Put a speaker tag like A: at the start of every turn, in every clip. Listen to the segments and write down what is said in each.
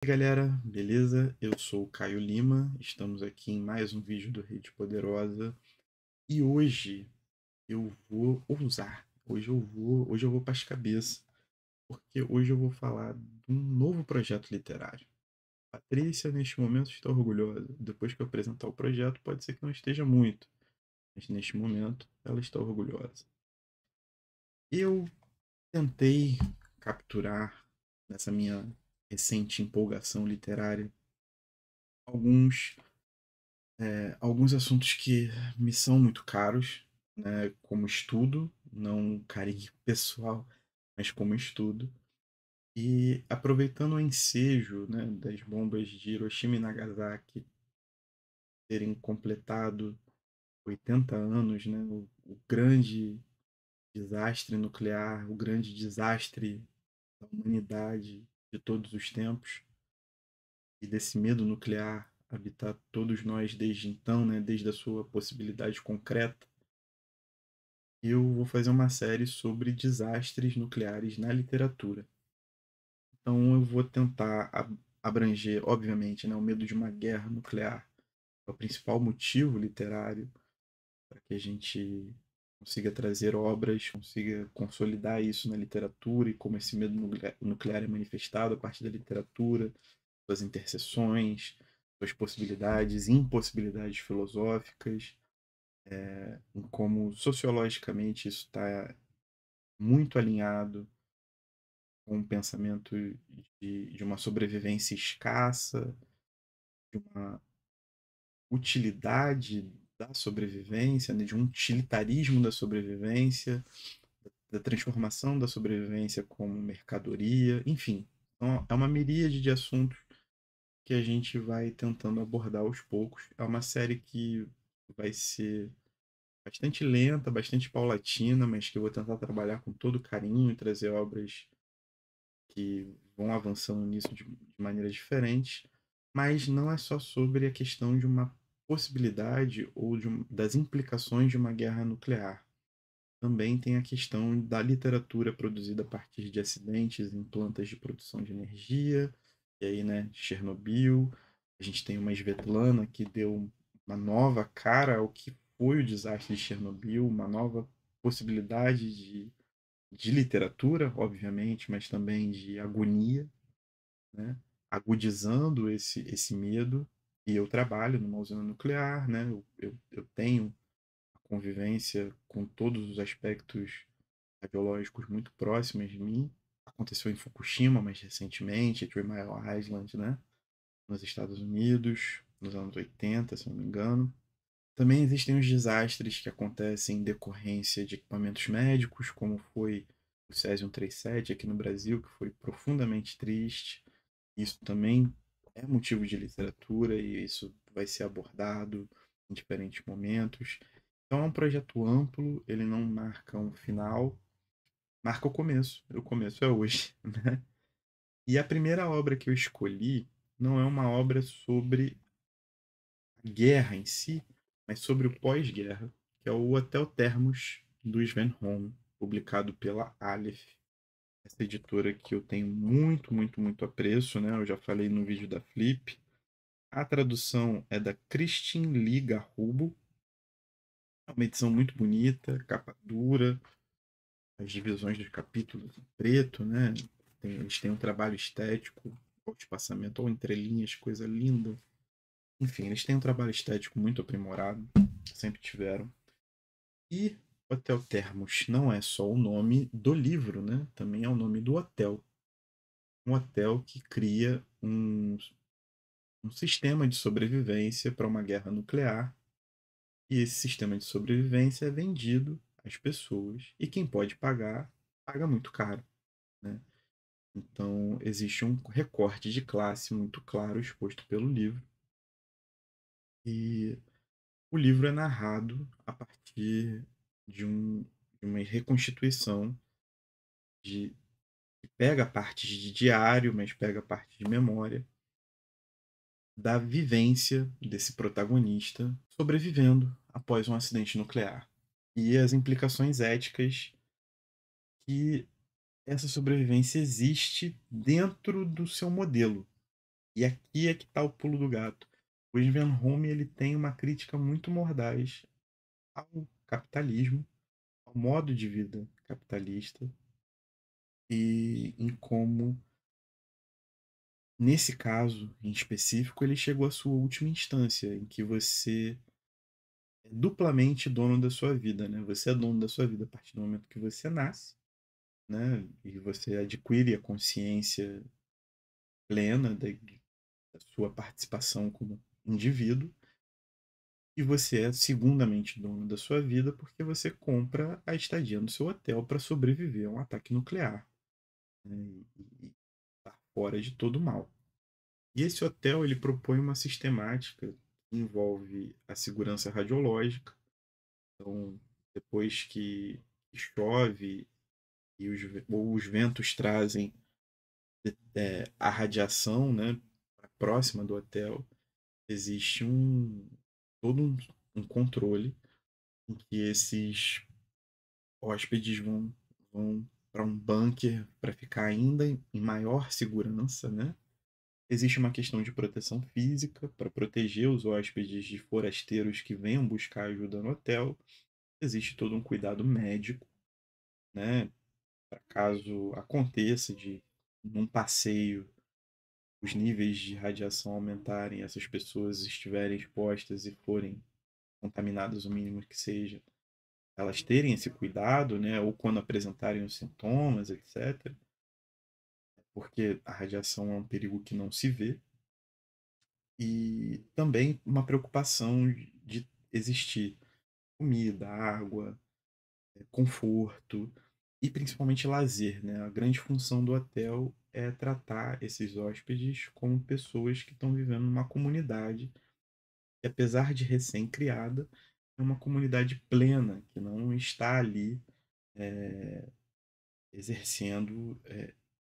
A: E aí, galera, beleza? Eu sou o Caio Lima, estamos aqui em mais um vídeo do Rede Poderosa e hoje eu vou ousar, hoje eu vou para as cabeças, porque hoje eu vou falar de um novo projeto literário. Patrícia, neste momento, está orgulhosa. Depois que eu apresentar o projeto, pode ser que não esteja muito, mas neste momento ela está orgulhosa. Eu tentei capturar, nessa minha recente empolgação literária, alguns alguns assuntos que me são muito caros, né, como estudo, não carinho pessoal, mas como estudo. E aproveitando o ensejo, né, das bombas de Hiroshima e Nagasaki terem completado 80 anos, né, o grande desastre nuclear, o grande desastre da humanidade de todos os tempos, e desse medo nuclear habitar todos nós desde então, né, desde a sua possibilidade concreta. Eu vou fazer uma série sobre desastres nucleares na literatura. Então eu vou tentar abranger, obviamente, né, o medo de uma guerra nuclear, é o principal motivo literário para que a gente consiga trazer obras, consiga consolidar isso na literatura e como esse medo nuclear é manifestado a partir da literatura, suas interseções, suas possibilidades e impossibilidades filosóficas, em como sociologicamente isso está muito alinhado com um pensamento de uma sobrevivência escassa, de uma utilidade da sobrevivência, né, de um utilitarismo da sobrevivência, da transformação da sobrevivência como mercadoria, enfim. Então, é uma miríade de assuntos que a gente vai tentando abordar aos poucos. É uma série que vai ser bastante lenta, bastante paulatina, mas que eu vou tentar trabalhar com todo carinho e trazer obras que vão avançando nisso de maneiras diferentes, mas não é só sobre a questão de uma possibilidade ou das implicações de uma guerra nuclear. Também tem a questão da literatura produzida a partir de acidentes em plantas de produção de energia, e aí, né, Chernobyl. A gente tem uma Svetlana que deu uma nova cara ao que foi o desastre de Chernobyl, uma nova possibilidade de literatura, obviamente, mas também de agonia, né? Agudizando esse medo. E eu trabalho numa usina nuclear, né? Eu tenho a convivência com todos os aspectos radiológicos muito próximos de mim. Aconteceu em Fukushima mais recentemente, Three Mile Island, né? Nos Estados Unidos, nos anos 80, se não me engano. Também existem os desastres que acontecem em decorrência de equipamentos médicos, como foi o Césio 137 aqui no Brasil, que foi profundamente triste. Isso também é motivo de literatura e isso vai ser abordado em diferentes momentos. Então é um projeto amplo, ele não marca um final, marca o começo. O começo é hoje, né? E a primeira obra que eu escolhi não é uma obra sobre a guerra em si, mas sobre o pós-guerra, que é o Hotel Termos do Sven Holm, publicado pela Aleph, essa editora que eu tenho muito, muito, muito apreço, né? Eu já falei no vídeo da Flip. A tradução é da Kristin Lee Garrubo. É uma edição muito bonita, capa dura, as divisões dos capítulos em preto, né? Eles têm um trabalho estético, o espaçamento ou entrelinhas, coisa linda. Enfim, eles têm um trabalho estético muito aprimorado, sempre tiveram. E Hotel Termos não é só o nome do livro, né? Também é o nome do hotel. Um hotel que cria um sistema de sobrevivência para uma guerra nuclear. E esse sistema de sobrevivência é vendido às pessoas. E quem pode pagar, paga muito caro, né? Então, existe um recorte de classe muito claro exposto pelo livro. E o livro é narrado a partir de, de uma reconstituição de que pega partes de diário, mas pega parte de memória da vivência desse protagonista sobrevivendo após um acidente nuclear e as implicações éticas que essa sobrevivência existe dentro do seu modelo. E aqui é que está o pulo do gato. O Sven Home ele tem uma crítica muito mordaz ao capitalismo, ao modo de vida capitalista e em como, nesse caso em específico, ele chegou à sua última instância, em que você é duplamente dono da sua vida, né? Você é dono da sua vida a partir do momento que você nasce, né? E você adquire a consciência plena da sua participação como indivíduo. E você é segundamente dono da sua vida porque você compra a estadia no seu hotel para sobreviver a um ataque nuclear, né? E estar fora de todo o mal. E esse hotel ele propõe uma sistemática que envolve a segurança radiológica. Então, depois que chove e ou os ventos trazem a radiação, né, próxima do hotel, existe todo um controle em que esses hóspedes vão para um bunker para ficar ainda em maior segurança, né? Existe uma questão de proteção física para proteger os hóspedes de forasteiros que venham buscar ajuda no hotel. Existe todo um cuidado médico, né? Para caso aconteça de num passeio os níveis de radiação aumentarem, essas pessoas estiverem expostas e forem contaminadas o mínimo que seja, elas terem esse cuidado, né? Ou quando apresentarem os sintomas, etc. Porque a radiação é um perigo que não se vê. E também uma preocupação de existir comida, água, conforto e principalmente lazer, né? A grande função do hotel é tratar esses hóspedes como pessoas que estão vivendo numa comunidade que, apesar de recém-criada, é uma comunidade plena, que não está ali exercendo,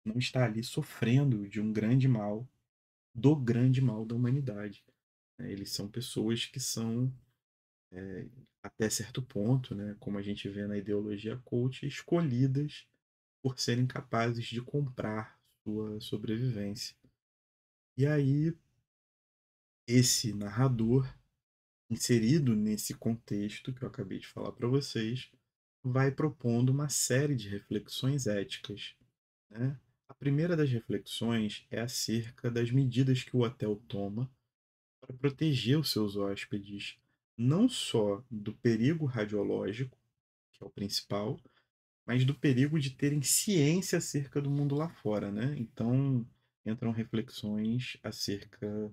A: não está ali sofrendo de um grande mal, do grande mal da humanidade, né? Eles são pessoas que são, até certo ponto, né, como a gente vê na ideologia coach, escolhidas por serem capazes de comprar sua sobrevivência. E aí, esse narrador, inserido nesse contexto que eu acabei de falar para vocês, vai propondo uma série de reflexões éticas, né? A primeira das reflexões é acerca das medidas que o hotel toma para proteger os seus hóspedes, não só do perigo radiológico, que é o principal, mas do perigo de terem ciência acerca do mundo lá fora, né? Então, entram reflexões acerca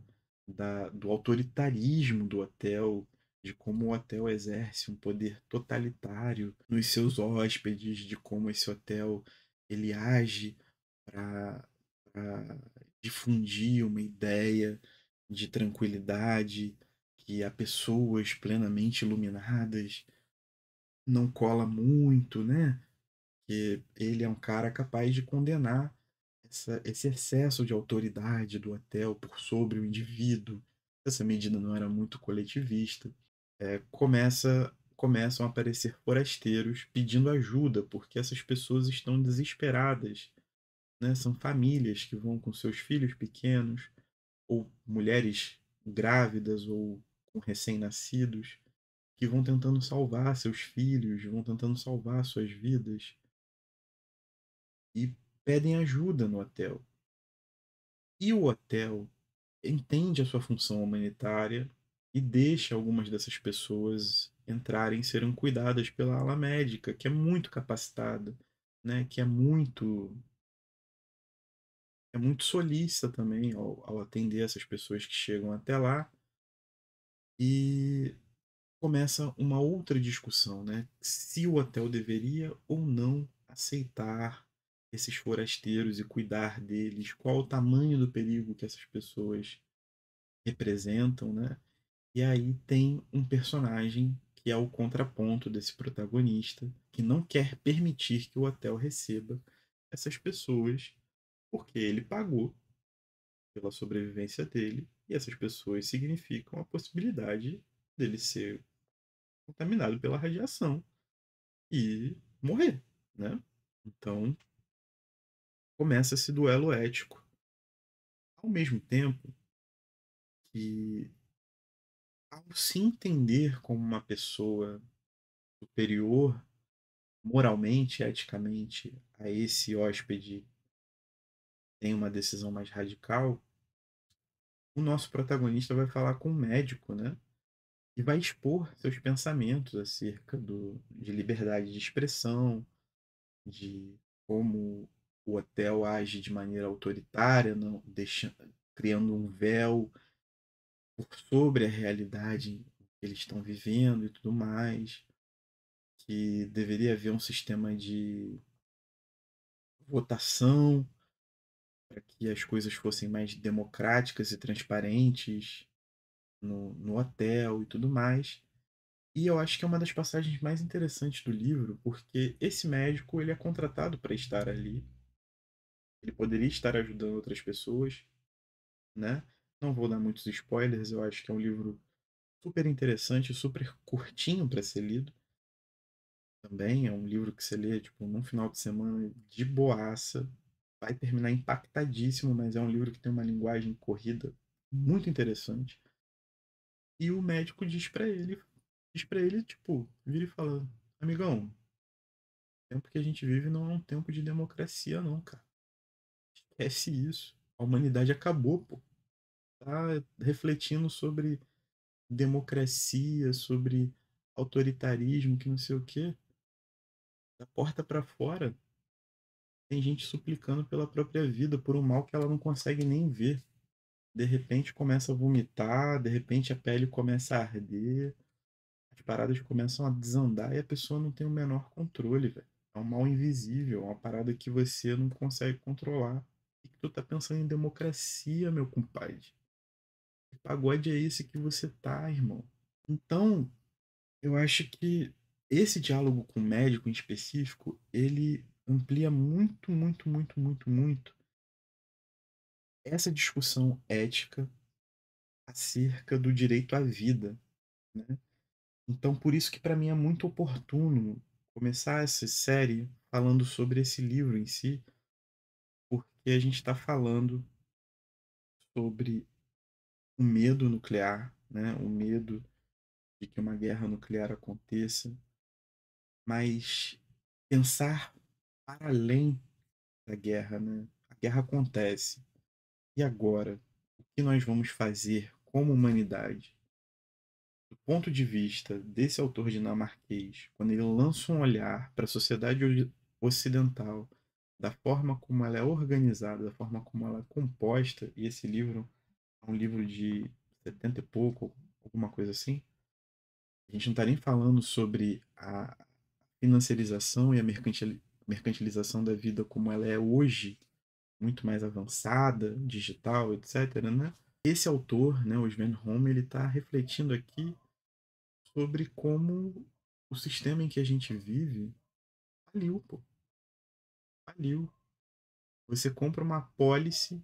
A: do autoritarismo do hotel, de como o hotel exerce um poder totalitário nos seus hóspedes, de como esse hotel ele age para difundir uma ideia de tranquilidade, que há pessoas plenamente iluminadas, não cola muito, né? Que ele é um cara capaz de condenar esse excesso de autoridade do hotel por sobre o indivíduo. Essa medida não era muito coletivista. Começam a aparecer forasteiros pedindo ajuda, porque essas pessoas estão desesperadas, né? São famílias que vão com seus filhos pequenos, ou mulheres grávidas ou com recém-nascidos, que vão tentando salvar seus filhos, vão tentando salvar suas vidas e pedem ajuda no hotel. E o hotel entende a sua função humanitária e deixa algumas dessas pessoas entrarem e serem cuidadas pela ala médica, que é muito capacitada, né? Que é muito solícita também ao atender essas pessoas que chegam até lá. E começa uma outra discussão, né? Se o hotel deveria ou não aceitar esses forasteiros e cuidar deles, qual o tamanho do perigo que essas pessoas representam, né? E aí tem um personagem que é o contraponto desse protagonista, que não quer permitir que o hotel receba essas pessoas, porque ele pagou pela sobrevivência dele, e essas pessoas significam a possibilidade dele ser contaminado pela radiação e morrer, né? Então começa esse duelo ético Ao mesmo tempo que, ao se entender como uma pessoa superior moralmente, eticamente, a esse hóspede tem uma decisão mais radical, o nosso protagonista vai falar com um médico, né? E vai expor seus pensamentos acerca de liberdade de expressão, de como o hotel age de maneira autoritária, não deixando, criando um véu por sobre a realidade que eles estão vivendo e tudo mais, que deveria haver um sistema de votação para que as coisas fossem mais democráticas e transparentes no hotel e tudo mais. E eu acho que é uma das passagens mais interessantes do livro, porque esse médico ele é contratado para estar ali. Ele poderia estar ajudando outras pessoas, né? Não vou dar muitos spoilers, eu acho que é um livro super interessante, super curtinho para ser lido. Também é um livro que você lê tipo num final de semana de boaça, vai terminar impactadíssimo, mas é um livro que tem uma linguagem corrida muito interessante. E o médico diz para ele tipo, vira e fala: "Amigão, o tempo que a gente vive não é um tempo de democracia não, cara. Esquece isso. A humanidade acabou, pô. Tá refletindo sobre democracia, sobre autoritarismo, que não sei o quê. Da porta para fora, tem gente suplicando pela própria vida, por um mal que ela não consegue nem ver. De repente começa a vomitar, de repente a pele começa a arder, as paradas começam a desandar e a pessoa não tem o menor controle, velho. É um mal invisível, é uma parada que você não consegue controlar. E que tu tá pensando em democracia, meu compadre. Que pagode é esse que você tá, irmão? Então, eu acho que esse diálogo com o médico em específico, ele amplia muito, muito, muito, muito, muito essa discussão ética acerca do direito à vida, né? Então, por isso que para mim é muito oportuno começar essa série falando sobre esse livro em si, porque a gente está falando sobre o medo nuclear, né? O medo de que uma guerra nuclear aconteça, mas pensar para além da guerra, né? A guerra acontece. E agora? O que nós vamos fazer como humanidade? Do ponto de vista desse autor dinamarquês, quando ele lança um olhar para a sociedade ocidental, da forma como ela é organizada, da forma como ela é composta, e esse livro é um livro de 70 e pouco, alguma coisa assim, a gente não está nem falando sobre a financiarização e a mercantilização da vida como ela é hoje, muito mais avançada, digital, etc., né? Esse autor, né, o Sven Holm, ele está refletindo aqui sobre como o sistema em que a gente vive faliu, pô, faliu. Você compra uma pólice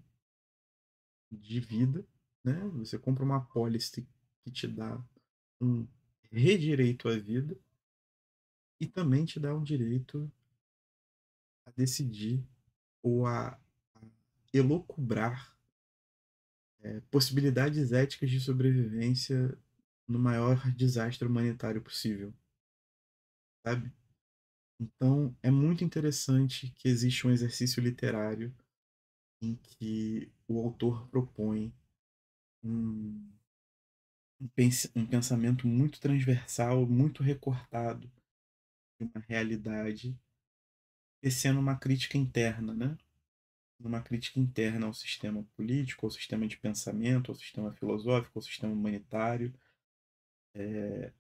A: de vida, né? Você compra uma pólice que te dá um redireito à vida e também te dá um direito a decidir ou a elocubrar possibilidades éticas de sobrevivência no maior desastre humanitário possível, sabe? Então, é muito interessante que existe um exercício literário em que o autor propõe um, um pensamento muito transversal, muito recortado de uma realidade, tecendo uma crítica interna, né? Uma crítica interna ao sistema político, ao sistema de pensamento, ao sistema filosófico, ao sistema humanitário,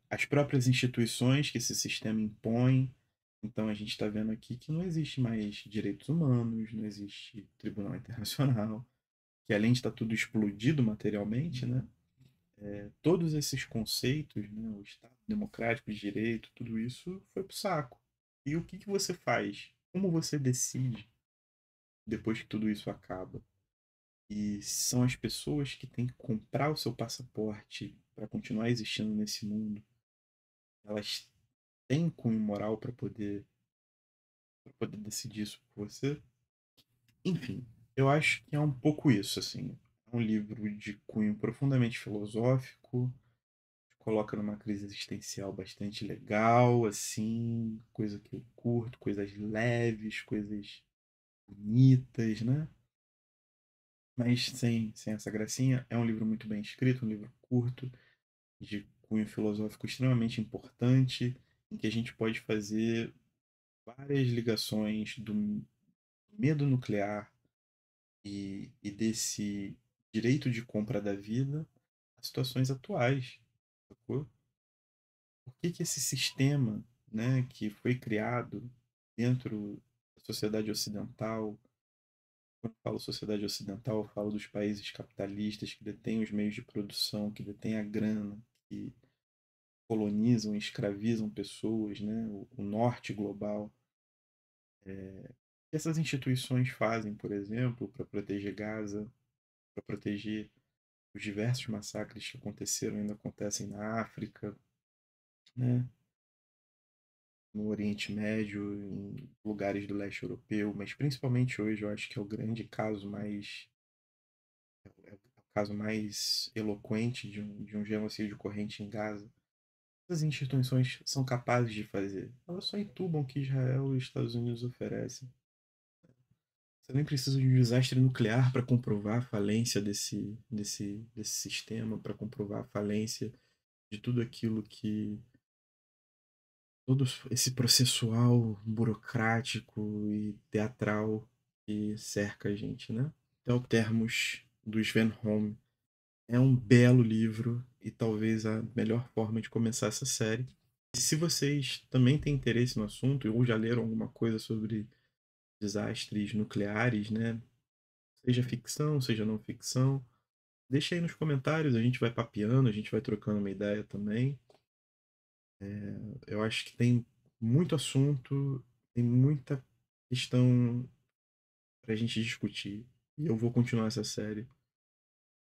A: as próprias instituições que esse sistema impõe. Então a gente está vendo aqui que não existe mais direitos humanos, não existe tribunal internacional, que além de estar tudo explodido materialmente, né, todos esses conceitos, né, o Estado democrático de direito, tudo isso foi pro saco. E o que que você faz? Como você decide depois que tudo isso acaba? E são as pessoas que têm que comprar o seu passaporte para continuar existindo nesse mundo. Elas têm cunho moral para poder decidir isso por você. Enfim, eu acho que é um pouco isso, assim. um livro de cunho profundamente filosófico, te coloca numa crise existencial bastante legal, assim, coisa que eu curto, coisas leves, coisas bonitas, né? Mas sem essa gracinha. É um livro muito bem escrito, um livro curto, de cunho filosófico extremamente importante, em que a gente pode fazer várias ligações do medo nuclear e desse direito de compra da vida a situações atuais, sacou? Por que que esse sistema, né, que foi criado dentro da sociedade ocidental, quando eu falo sociedade ocidental, eu falo dos países capitalistas que detêm os meios de produção, que detêm a grana, que colonizam e escravizam pessoas, né, o norte global. O que essas instituições fazem, por exemplo, para proteger Gaza, para proteger os diversos massacres que aconteceram e ainda acontecem na África, né, no Oriente Médio, em lugares do leste europeu, mas principalmente hoje eu acho que é o grande caso mais é o caso mais eloquente de um genocídio corrente em Gaza. As instituições são capazes de fazer. Elas só entubam o que Israel e os Estados Unidos oferecem. Você nem precisa de um desastre nuclear para comprovar a falência desse sistema, para comprovar a falência de tudo aquilo que todo esse processual burocrático e teatral que cerca a gente, né? Até o Termos do Sven Holm é um belo livro e talvez a melhor forma de começar essa série. E se vocês também têm interesse no assunto ou já leram alguma coisa sobre desastres nucleares, né? Seja ficção, seja não ficção, deixa aí nos comentários, a gente vai papeando, a gente vai trocando uma ideia também. Eu acho que tem muito assunto, tem muita questão pra gente discutir. E eu vou continuar essa série.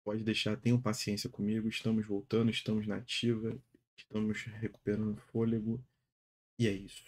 A: Pode deixar, tenham paciência comigo. Estamos voltando, estamos na ativa, estamos recuperando fôlego. E é isso.